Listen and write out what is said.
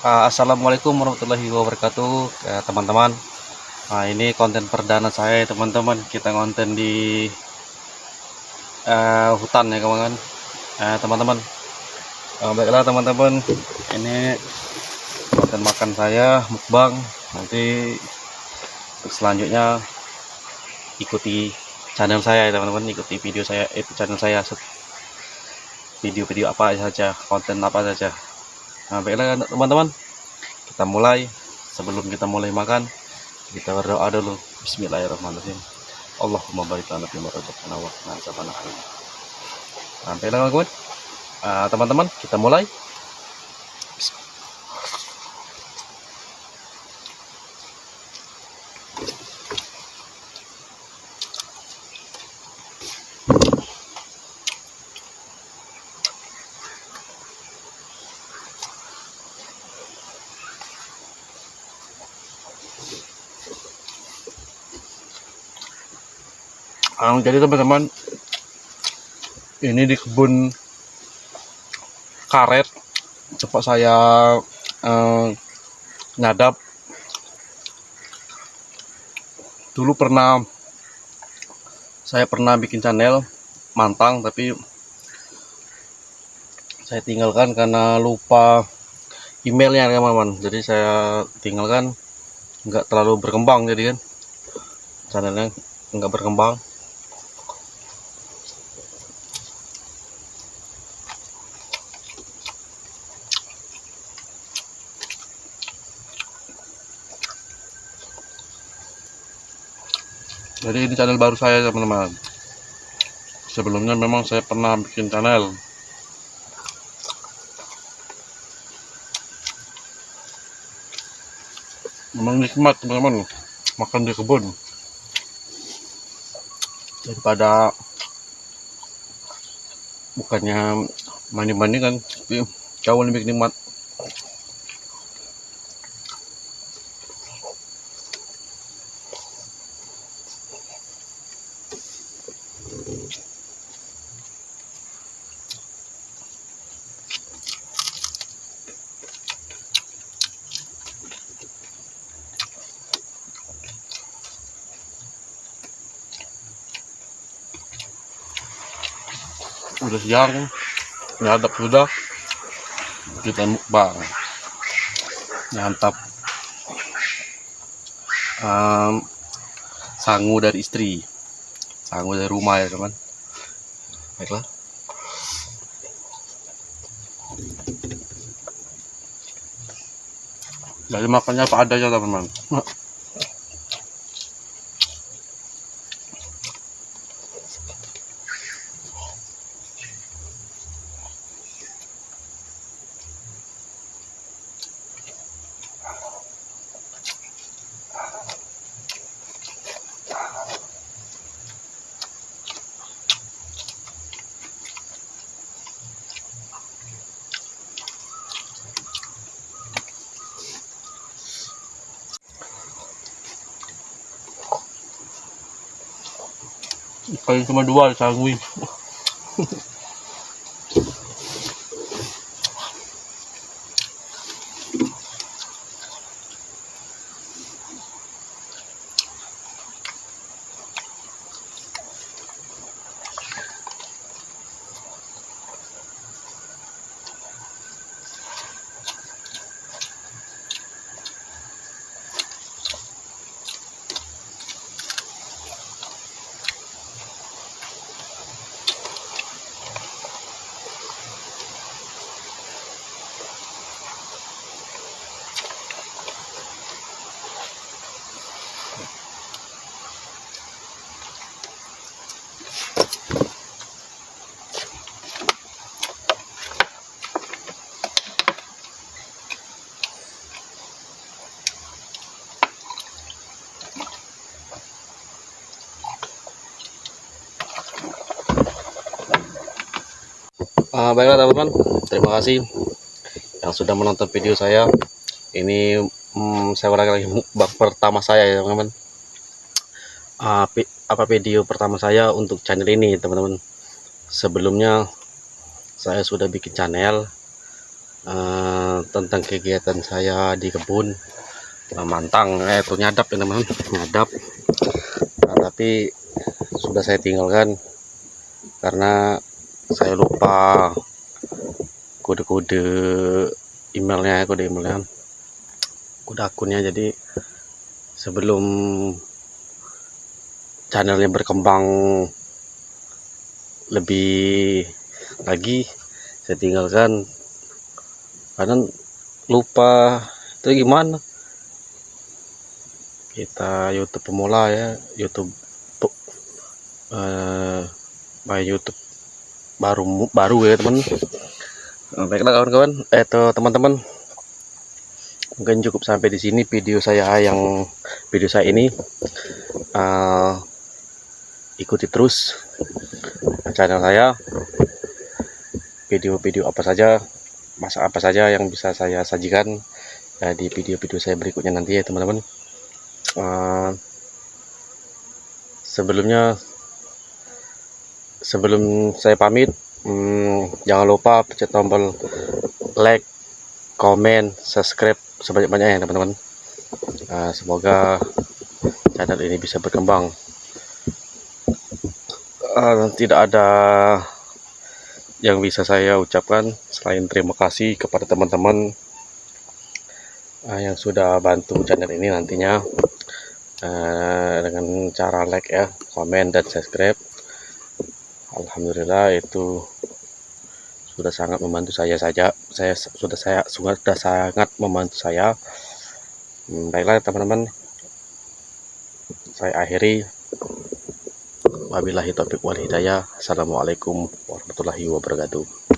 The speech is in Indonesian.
Assalamualaikum warahmatullahi wabarakatuh, teman-teman. Ini konten perdana saya, teman-teman. Kita konten di hutan ya, kawan-kawan. Teman-teman. Baiklah, teman-teman. Ini konten makan saya, mukbang. Nanti untuk selanjutnya ikuti channel saya, ya, teman-teman. Ikuti video saya, channel saya. Video-video apa saja, konten apa saja. Baiklah, teman-teman. Kita mulai. Sebelum kita mulai makan, kita berdoa dulu. Bismillahirrahmanirrahim. Allahumma barik lana fima razaqtana wa qina adzabannar. Sampailah, kawan-kawan. Teman-teman, kita mulai. Jadi teman-teman, ini di kebun karet tempat saya nyadap. Dulu saya pernah bikin channel mantang, tapi saya tinggalkan karena lupa emailnya, teman-teman. Jadi saya tinggalkan, nggak terlalu berkembang, jadi kan channelnya nggak berkembang. Jadi ini channel baru saya, teman-teman. Sebelumnya memang saya pernah bikin channel. Memang nikmat, teman-teman, makan di kebun daripada bukannya mandi-mandi kan, tapi jauh lebih nikmat. Udah siang, nyadap sudah, kita mukbang. Nyantap sangu dari istri, sangu dari rumah ya, teman. Baiklah. Jadi makannya apa adanya, teman-teman. Ikan cuma dua, sanggui. Baiklah, teman-teman, terima kasih yang sudah menonton video saya. Ini saya ulangi lagi, mukbang pertama saya ya, teman-teman. Video pertama saya untuk channel ini, teman-teman. Sebelumnya saya sudah bikin channel, tentang kegiatan saya di kebun mantang itu nyadap ya teman-teman, nyadap. Tapi sudah saya tinggalkan karena saya lupa kode-kode emailnya, kode akunnya. Jadi sebelum channelnya berkembang lebih lagi, saya tinggalkan karena lupa. Itu gimana, kita YouTube pemula ya, YouTube main YouTube baru ya teman. Baiklah kawan-kawan, teman-teman, mungkin cukup sampai di sini video saya ini. Ikuti terus channel saya, video-video apa saja, masak apa saja yang bisa saya sajikan di video-video saya berikutnya nanti ya teman-teman. Sebelum saya pamit, jangan lupa pencet tombol like, komen, subscribe sebanyak-banyaknya ya teman-teman. Semoga channel ini bisa berkembang. Tidak ada yang bisa saya ucapkan selain terima kasih kepada teman-teman yang sudah bantu channel ini nantinya dengan cara like ya, komen dan subscribe. Alhamdulillah itu sudah sangat membantu saya sudah sangat membantu saya. Baiklah teman-teman, saya akhiri. Wabillahi taufiq wal hidayah. Assalamualaikum warahmatullahi wabarakatuh.